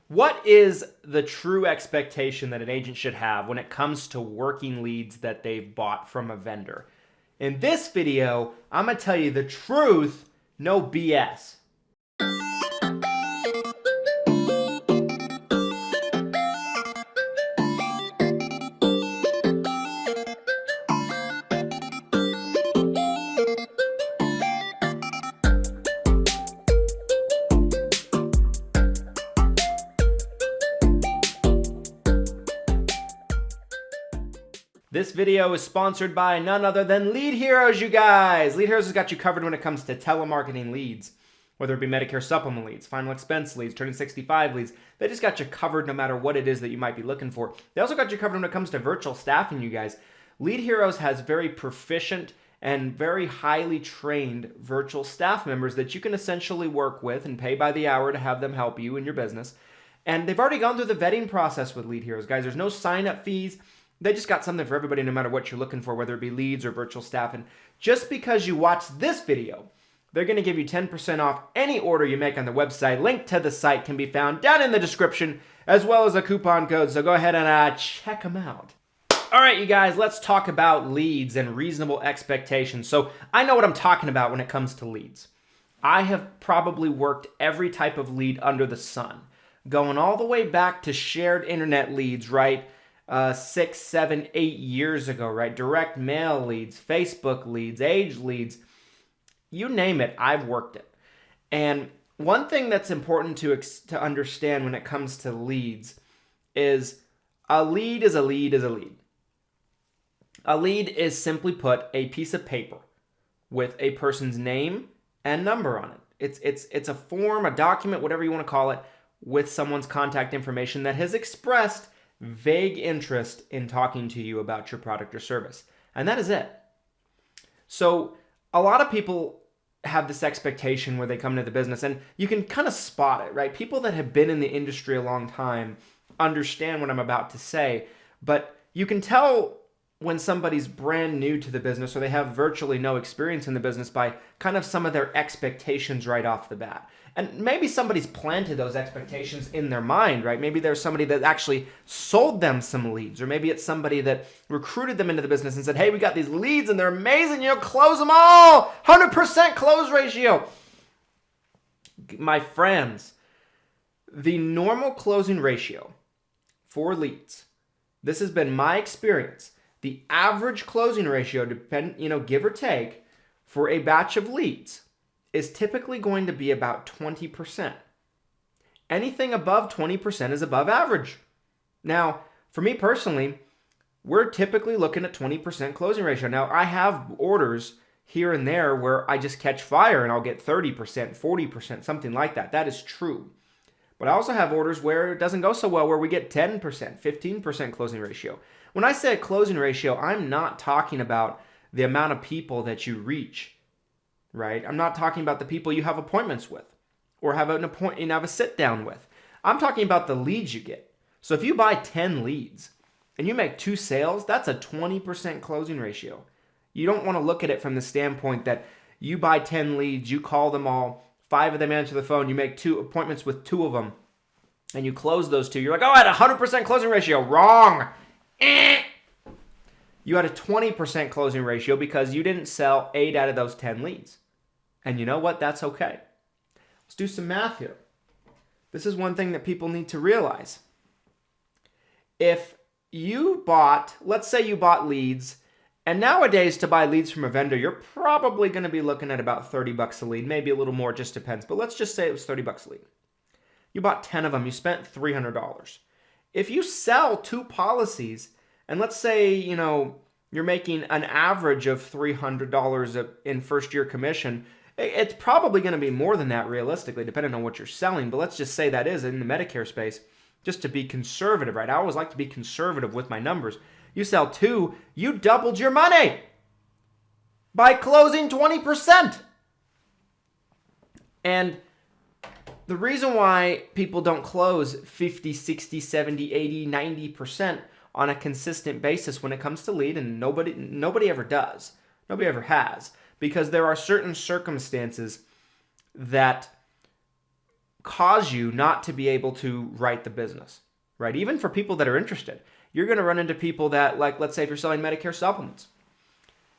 What is the true expectation that an agent should have when it comes to working leads that they've bought from a vendor? In this video, I'm going to tell you the truth, no BS. This video is sponsored by none other than Lead Heroes, you guys. Lead Heroes has got you covered when it comes to telemarketing leads, whether it be Medicare supplement leads, final expense leads, turning 65 leads. They just got you covered no matter what it is that you might be looking for. They also got you covered when it comes to virtual staffing, you guys. Lead Heroes has very proficient and very highly trained virtual staff members that you can essentially work with and pay by the hour to have them help you in your business. And they've already gone through the vetting process with Lead Heroes, guys. There's no sign-up fees. They just got something for everybody no matter what you're looking for, whether it be leads or virtual staff. And just because you watch this video, they're going to give you 10% off any order you make on the website. Link to the site can be found down in the description, as well as a coupon code. So go ahead and check them out. All right, you guys, let's talk about leads and reasonable expectations. So I know what I'm talking about when it comes to leads. I have probably worked every type of lead under the sun, going all the way back to shared internet leads, right? 6, 7, 8 years ago, right? Direct mail leads, Facebook leads, age leads, you name it, I've worked it. And one thing that's important to understand when it comes to leads is a lead is a lead is a lead. A lead is, simply put, a piece of paper with a person's name and number on it. It's a form, a document, whatever you want to call it, with someone's contact information that has expressed vague interest in talking to you about your product or service. And that is it. So a lot of people have this expectation where they come into the business, and you can kind of spot it, right? People that have been in the industry a long time understand what I'm about to say, but you can tell when somebody's brand new to the business or they have virtually no experience in the business by kind of some of their expectations right off the bat. And maybe somebody's planted those expectations in their mind, right? Maybe there's somebody that actually sold them some leads, or maybe it's somebody that recruited them into the business and said, hey, we got these leads and they're amazing, close them all, 100% close ratio. My friends, the normal closing ratio for leads, this has been my experience, the average closing ratio, give or take, for a batch of leads is typically going to be about 20%. Anything above 20% is above average. Now, for me personally, we're typically looking at 20% closing ratio. Now, I have orders here and there where I just catch fire and I'll get 30%, 40%, something like that. That is true. But I also have orders where it doesn't go so well, where we get 10%, 15% closing ratio. When I say closing ratio, I'm not talking about the amount of people that you reach, right? I'm not talking about the people you have appointments with or have a sit down with. I'm talking about the leads you get. So if you buy 10 leads and you make 2 sales, that's a 20% closing ratio. You don't want to look at it from the standpoint that you buy 10 leads, you call them all, 5 of them answer the phone, you make 2 appointments with 2 of them, and you close those 2. You're like, oh, I had a 100% closing ratio. Wrong. You had a 20% closing ratio because you didn't sell 8 out of those 10 leads. And you know what? That's okay. Let's do some math here. This is one thing that people need to realize. If you bought, let's say you bought leads, and nowadays to buy leads from a vendor, you're probably going to be looking at about $30 a lead, maybe a little more, it just depends. But let's just say it was $30 a lead. You bought 10 of them, you spent $300. If you sell 2 policies, and let's say, you're making an average of $300 in first year commission, it's probably going to be more than that realistically, depending on what you're selling. But let's just say that is in the Medicare space, just to be conservative, right? I always like to be conservative with my numbers. You sell 2, you doubled your money by closing 20%. And the reason why people don't close 50, 60, 70, 80, 90% on a consistent basis when it comes to lead, and nobody ever does, nobody ever has, because there are certain circumstances that cause you not to be able to write the business, right? Even for people that are interested, you're going to run into people that, like, let's say if you're selling Medicare supplements,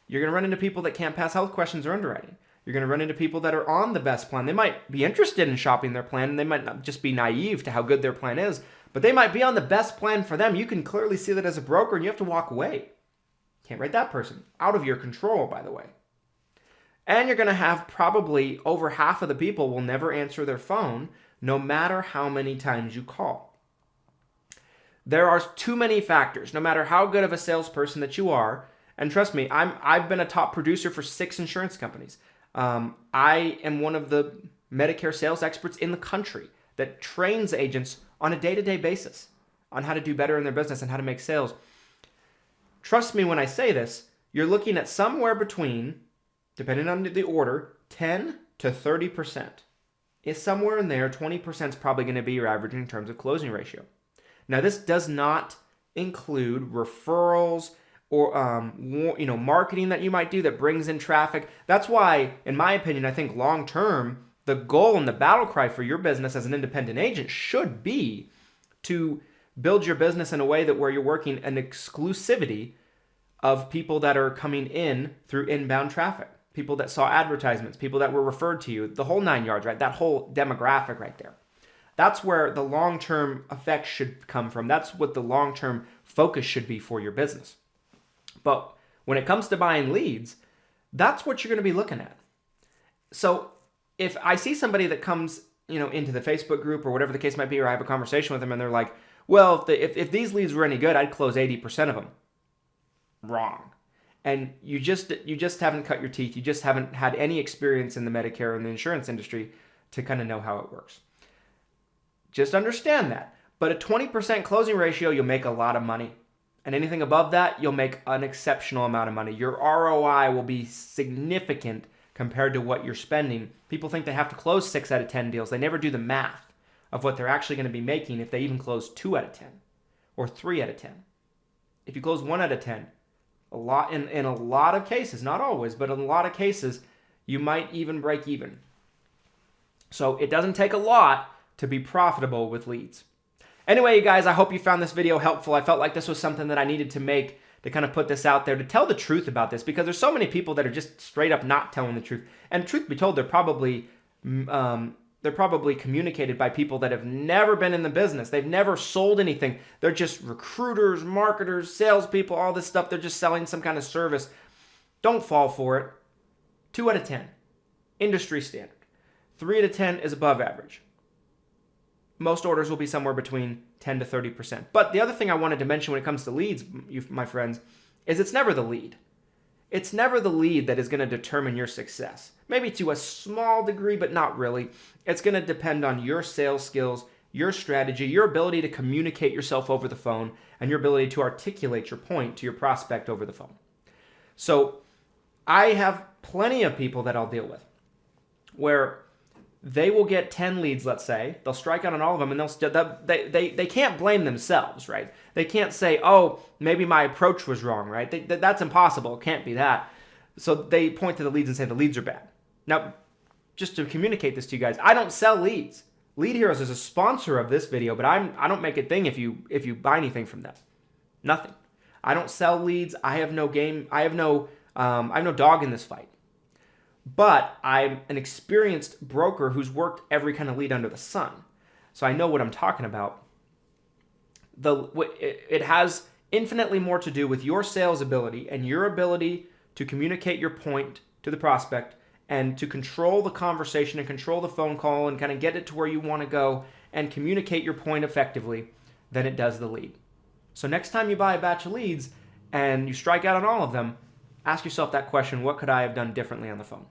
you're going to run into people that can't pass health questions or underwriting. You're going to run into people that are on the best plan. They might be interested in shopping their plan, and they might not just be naive to how good their plan is, but they might be on the best plan for them. You can clearly see that as a broker, and you have to walk away. Can't write that person. Out of your control, by the way. And you're going to have probably over half of the people will never answer their phone, no matter how many times you call. There are too many factors, no matter how good of a salesperson that you are. And trust me, I've been a top producer for 6 insurance companies. I am one of the Medicare sales experts in the country that trains agents on a day-to-day basis on how to do better in their business and how to make sales. Trust me when I say this, you're looking at somewhere between, depending on the order, 10 to 30%. Is somewhere in there, 20% is probably going to be your average in terms of closing ratio. Now, this does not include referrals or marketing that you might do that brings in traffic. That's why, in my opinion, I think long-term, the goal and the battle cry for your business as an independent agent should be to build your business in a way that where you're working an exclusivity of people that are coming in through inbound traffic, people that saw advertisements, people that were referred to you, the whole 9 yards, right? That whole demographic right there. That's where the long-term effects should come from. That's what the long-term focus should be for your business. But when it comes to buying leads, that's what you're going to be looking at. So if I see somebody that comes, into the Facebook group or whatever the case might be, or I have a conversation with them and they're like, well, if these leads were any good, I'd close 80% of them. Wrong. And you just haven't cut your teeth. You just haven't had any experience in the Medicare and the insurance industry to kind of know how it works. Just understand that. But a 20% closing ratio, you'll make a lot of money. And anything above that, you'll make an exceptional amount of money. Your ROI will be significant compared to what you're spending. People think they have to close 6 out of 10 deals. They never do the math of what they're actually going to be making if they even close 2 out of 10 or 3 out of 10. If you close 1 out of 10, in a lot of cases, not always, but in a lot of cases, you might even break even. So it doesn't take a lot to be profitable with leads. Anyway, you guys, I hope you found this video helpful. I felt like this was something that I needed to make to kind of put this out there, to tell the truth about this, because there's so many people that are just straight up not telling the truth. And truth be told, they're probably communicated by people that have never been in the business. They've never sold anything. They're just recruiters, marketers, salespeople, all this stuff. They're just selling some kind of service. Don't fall for it. 2 out of 10, industry standard. 3 out of 10 is above average. Most orders will be somewhere between 10 to 30%. But the other thing I wanted to mention when it comes to leads, my friends, is it's never the lead. It's never the lead that is going to determine your success. Maybe to a small degree, but not really. It's going to depend on your sales skills, your strategy, your ability to communicate yourself over the phone, and your ability to articulate your point to your prospect over the phone. So I have plenty of people that I'll deal with where they will get 10 leads, let's say. They'll strike out on all of them, and they can't blame themselves, right? They can't say, oh, maybe my approach was wrong, right? That's impossible. It can't be that. So they point to the leads and say the leads are bad. Now, just to communicate this to you guys, I don't sell leads. Lead Heroes is a sponsor of this video, but I don't make a thing if you buy anything from them. Nothing. I don't sell leads. I have no game. I have no dog in this fight. But I'm an experienced broker who's worked every kind of lead under the sun. So I know what I'm talking about. It has infinitely more to do with your sales ability and your ability to communicate your point to the prospect and to control the conversation and control the phone call and kind of get it to where you want to go and communicate your point effectively than it does the lead. So next time you buy a batch of leads and you strike out on all of them, ask yourself that question: what could I have done differently on the phone?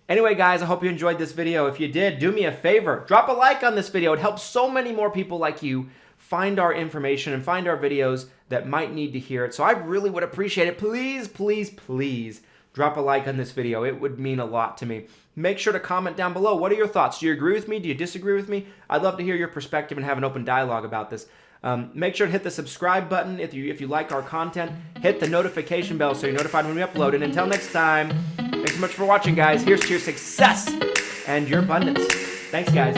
Anyway, guys, I hope you enjoyed this video. If you did, do me a favor. Drop a like on this video. It helps so many more people like you find our information and find our videos that might need to hear it. So I really would appreciate it. Please, please, please drop a like on this video. It would mean a lot to me. Make sure to comment down below. What are your thoughts? Do you agree with me? Do you disagree with me? I'd love to hear your perspective and have an open dialogue about this. Make sure to hit the subscribe button if you like our content. Hit the notification bell so you're notified when we upload. And until next time, thanks so much for watching, guys. Here's to your success and your abundance. Thanks, guys.